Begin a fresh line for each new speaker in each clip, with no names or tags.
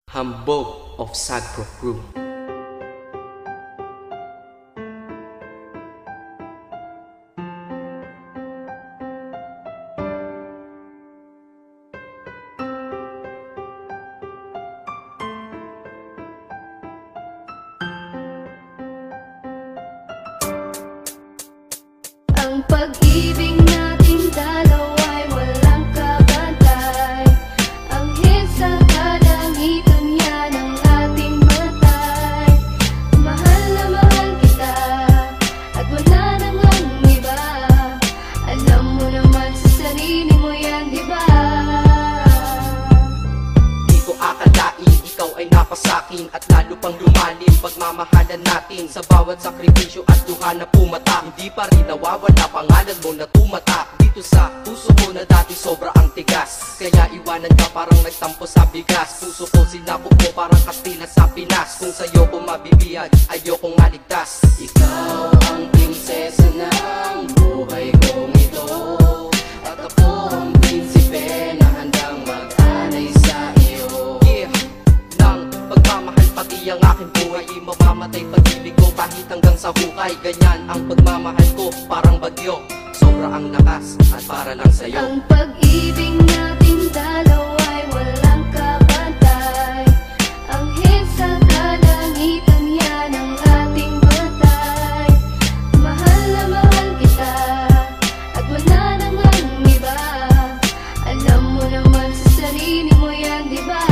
Hambog of Sagpro Crew.
Ang pag-ibig nating dalawa ay walang kabantay. Ang sa kalangitan yan ang ating matay. Mahal na mahal kita at wala nang ang iba. Alam mo naman sa sarili mo yan, diba?
Di ko akalain ikaw ay napasakin at lalo pang lumalim pagmamahalan natin. Sa bawat sakripisyo at duha na pumata, hindi pa rin nawawala pangalan mo na tumata. Dito sa puso ko na dati sobra ang tigas, kaya iwanan ka parang nagtampo sa bigas. Puso ko sinabog mo parang Kastila sa Pinas. Kung sa'yo ko mabibiyag, ayokong maligtas. Ikaw ang prinsesa ng buhay kong ito, at ako ang prinsipe na handang mag-anay sa iyo. Yeah, ng pagmamahal pati ang aking buhay, mamamatay pag-ibig ko kahit hanggang sa hukay. Ganyan ang pagmamahal ko, parang bagyo, sobra ang lakas at para lang sa'yo.
Ang pag-ibig nating dalawa ay walang kabantay. Ang sa kalangitan yan ang ating matay. Mahal na mahal kita at wala nang ang iba. Alam mo naman sa sarili mo yan, diba?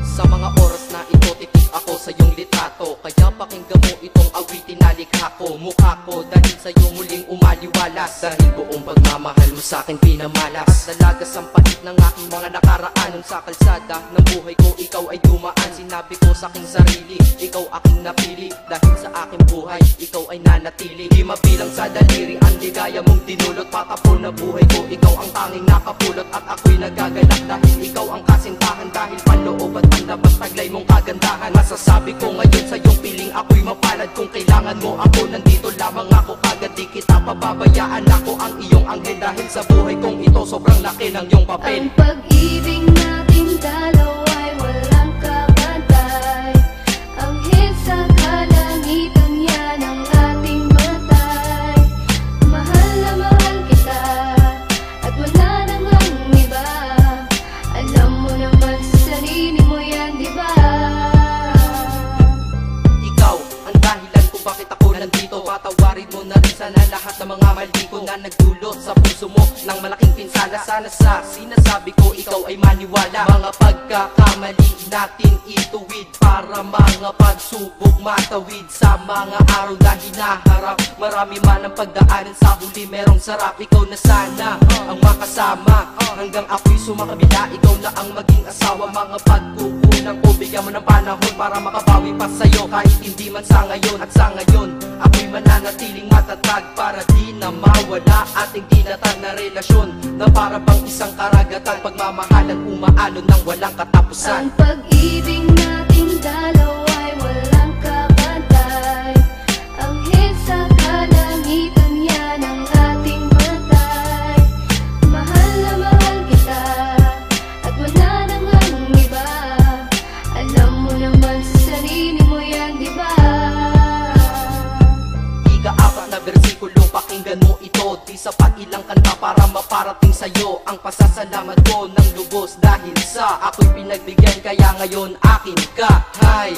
Sa mga oras na ito, titig ako sa iyong litrato, kaya pakinggan mo itong awitin na likha ko. Mukha ko dahil sa'yo muling umaliwalas, dahil buong pagmamahal mo sa'kin pinamalas. Nalagas ang pait ng aking mga nakaraan, nung sa kalsada ng buhay ko ikaw ay dumaan. Sinabi ko sa aking sarili, ikaw aking napili, dahil sa aking buhay ikaw ay nanatili. Di mabilang sa daliri ang ligaya mong dinulot, patapon na buhay ko, ikaw ang tanging nakapulot. At ako'y nagagalak dahil ikaw ang kasintahan, dahil panloob at panlabas taglay mong kagandahan. Masasabi ko ngayon sa iyong piling ako'y mapalad. Kung kailangan mo ako, nandito lamang ako, kagad di kita pababayaan. Ako ang iyong anghel dahil sa buhay kong ito sobrang laki ng iyong papel.
Ang pag-ibig nating dalawa ay walang kabantay. Ang sa kalangitan yan ang ating matay. Mahal na mahal kita at wala nang ang iba. Alam mo naman sa sarili mo yan, diba?
Ikaw ang dahilan kung bakit ako nandito. Patawarin mo na rin sana lahat ng mga mali ko na nagdulot sa puso mo ng malaking pinsala. Sana sa sinasabi ko ikaw ay maniwala. Mga pagkakamali natin ituwid, para mga pagsubok matawid. Sa mga araw na hinaharap, marami man ang pagdaanan, sa huli merong sarap. Ikaw na sana ang makasama hanggang ako'y sumakabila. Ikaw na ang maging asawa. Mga pagkukulang ko, bigyan mo ng panahon para makabawi pa sa'yo, kahit hindi man sa ngayon. At sa ngayon ako'y mananatiling matatag, para di na mawala ating tinatag na relasyon, na para bang isang karagatan, pagmamahalan umaalon ng walang katapusan.
Ang pag-ibig nating dalawa ay walang kabantay. Ang sa kalangitan yan ang ating matay. Mahal na mahal kita at wala nang ang iba. Alam mo naman sa sarili mo yan, diba?
Ika-apat na bersikulo, pakinggan mo ito. Di sapat ilang kanta para maparating sa'yo ang pasasalamat ko ng lubos, dahil sa ako'y pinagbigyan, kaya ngayon akin ka. Hay,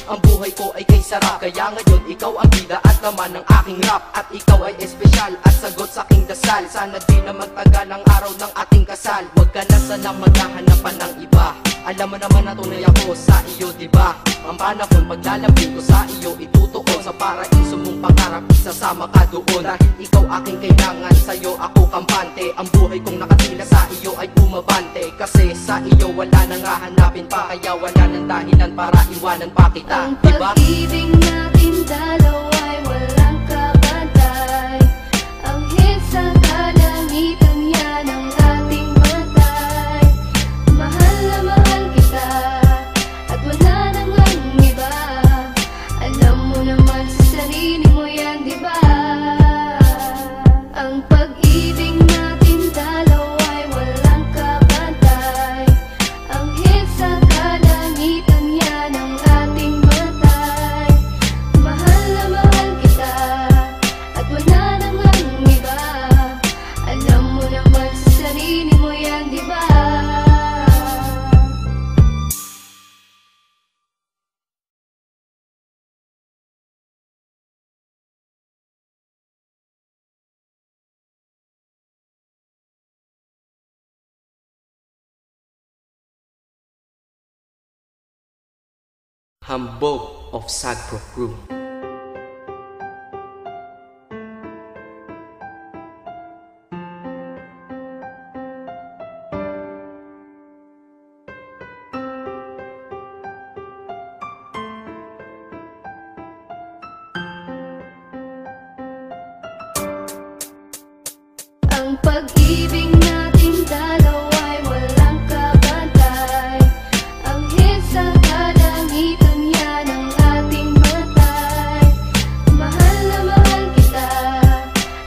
ang buhay ko ay kay sarap, kaya ngayon ikaw ang bida at naman ng aking rap. At ikaw ay espesyal at sagot sa aking dasal. Sana di na magtagal ang araw ng ating kasal. Huwag ka na sana maghahanapan ng iba. Alam mo naman na tunay ako sa iyo, diba? Ang panahon paglalambing ko sa iyo itutuon, sa paraiso mong pangarap isasama ka doon. Dahil ikaw aking kailangan, sa'yo ako kampante. Ang buhay kong nakatila sa iyo ay umabante, kasi sa iyo wala nang hahanapin pa, kaya wala nang dahilan para iwanan pa kita,
Ang
diba?
pag-ibig natin dalawa ay walang kabantay. Ang sa kalangitan yan ang ating matay. Mahal na mahal kita at wala nang ang iba. Alam mo naman sa sarili mo yan, diba? Ang pag-ibig natin dalawa ay walang kabantay. Ang sa
Hambog of Sagpro Crew.
Ang pag-ibig nating dalawa'y walang kabantay. Anghel sa kalangitan yan ang ating matay. Mahal na mahal kita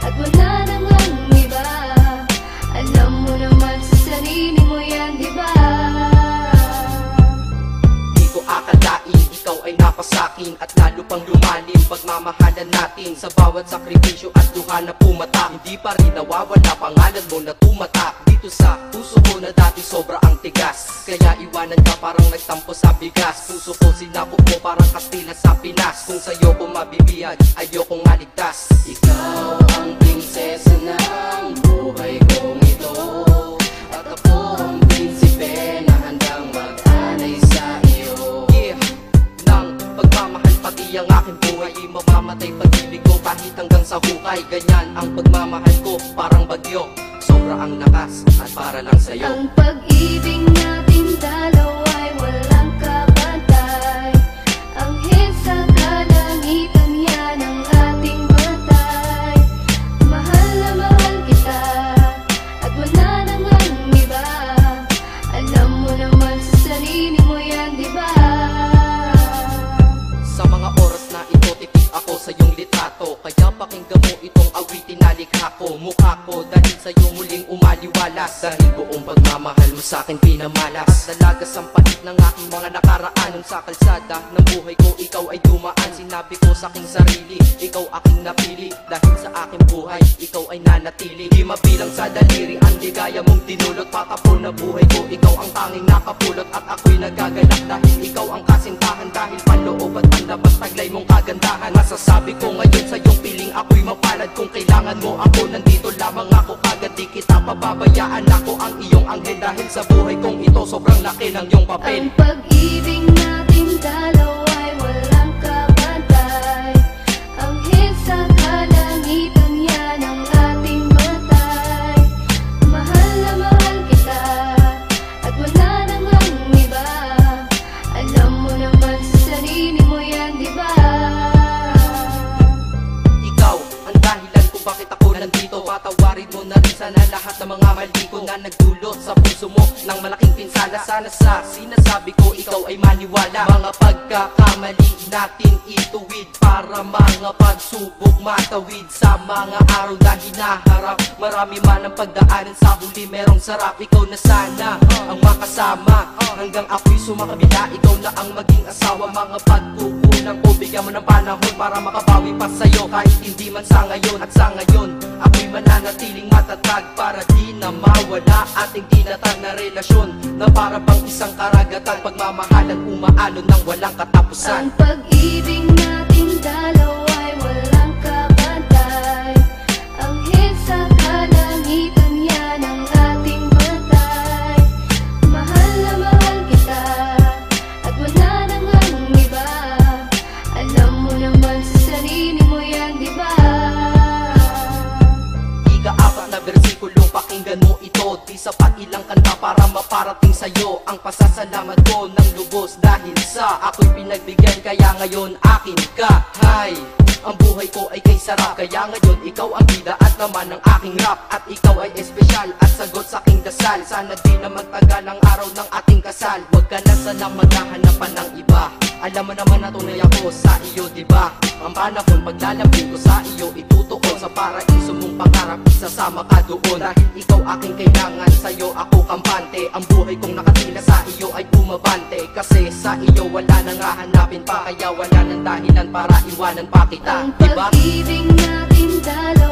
at wala nang ang iba. Alam mo naman sa sarili mo yan, diba?
Di ko akalain, ikaw ay napasakin at lalo pang lumalim pagmamahalan natin. Sa bawat sakripisyo at luha na pumatak, hindi pa rin nawawala pangalan mo na tumatak dito sa puso ko na dati sobra ang tigas. Kaya iwanan ka parang nagtampo sa bigas. Puso ko sinabog mo parang Kastila sa Pinas. Kung sa'yo ko mabibiyag, ayokong maligtas. Ikaw ang prinsesa ng buhay kong ito, at ako ang prinsipe na handang mag-alay sa iyo. Yeah, ng pagmamahal pati ang aking buhay, di mamamatay pag-ibig ko kahit hanggang sa hukay. Ganyan ang pagmamahal ko, parang bagyo, sobra ang lakas at para lang sa'yo.
Ang pag-ibig nating dalawa'y walang kabantay. Anghel sa kalangitan yan ang ating matay. Mahal na mahal kita at wala nang ang iba. Alam mo naman sa sarili mo yan, diba?
Sa mga oras na ito, titig ako sa iyong litrato. Kaya pakinggan mo itong awitin na likha ko. Mukha ko dahil sa'yo muling umaliwalas. Dahil buong pagmamahal mo sa'kin pinamalas. Dalagas ang palit ng aking mga nakaraan. Nung sa kalsada ng buhay ko, ikaw ay dumaan. Sinabi ko sa aking sarili, ikaw aking napili. Dahil sa aking buhay, ikaw ay nanatili. Di mabilang sa daliri ang ligaya mong dinulot. Patapon na buhay ko, ikaw ang tanging nakapulot. At ako'y nagagalak dahil ikaw ang kasintahan. Dahil panloob at panlabas taglay mong kagandahan. Masasabi ko ngayon sa iyong piling ako'y mapalad. Kung kailangan mo ako, nandito lamang ako kagad. Di kita pababayaan, ako ang iyong anghel. Dahil sa buhay kong ito, sobrang laki ng iyong papel.
Ang pag-ibig nating dalawa'y walang kabantay. Anghel sa kalangitan yan ang ating matay. Mahal na mahal kita at wala nang ang iba. Alam mo naman sa sarili mo yan, diba?
Ikaw ang dahilan kung bakit ako nandito. Patawarin mo na rin sana lahat ng mga mali ko na nagdulot sa puso mo ng malaking pinsala. Sana sa sinasabi ko ikaw ay maniwala. Mga pagkakamali natin ituwid para mga pagsubok matawid. Sa mga araw na hinaharap, marami man ang pagdaanan. Sa huli merong sarap, ikaw na sana ang makasama. Hanggang ako'y sumakabila, ikaw na ang maging asawa. Mga pagkukulang ko, bigyan mo ng panahon para makabawi pa sa'yo. Kahit hindi man sa ngayon, at sa ngayon ako'y mananatiling matatag para di na mawala ating tinatag na relasyon na para bang isang karagatan. Pagmamahalan umaalon ng walang katapusan.
Ang pag-ibig nating dalawa'y walang kabantay. Anghel sa kalangitan yan ang ating matay. Mahal na mahal kita at wala nang ang iba. Alam mo naman sa sarili mo yan, diba?
Ika-4 na versikulo, pakinggan mo ito. Di sapat ilang kanta para maparating sa'yo ang pasasalamat ko ng lubos. Dahil sa ako'y pinagbigyan, kaya ngayon akin ka. Hay, ang buhay ko ay kay sarap. Kaya ngayon ikaw ang bida at naman ng aking rap. At ikaw ay espesyal at sagot sa aking dasal. Sana di na magtagal ang araw ng ating kasal. Huwag ka na sana maghahanapan ng iba. Alam mo naman na tunay ako sa iyo, diba? Ang panahon paglalambing ko sa iyo, itutuon sa paraiso mong pangarap, isasama ka doon. Dahil ikaw aking kailangan, sa'yo ako kampante. Ang buhay kong nakatila sa iyo ay umabante. Kasi sa iyo wala nang hahanapin pa. Kaya wala nang dahilan para iwanan pa kita,
Ang
diba?
pag-ibig natin dalawa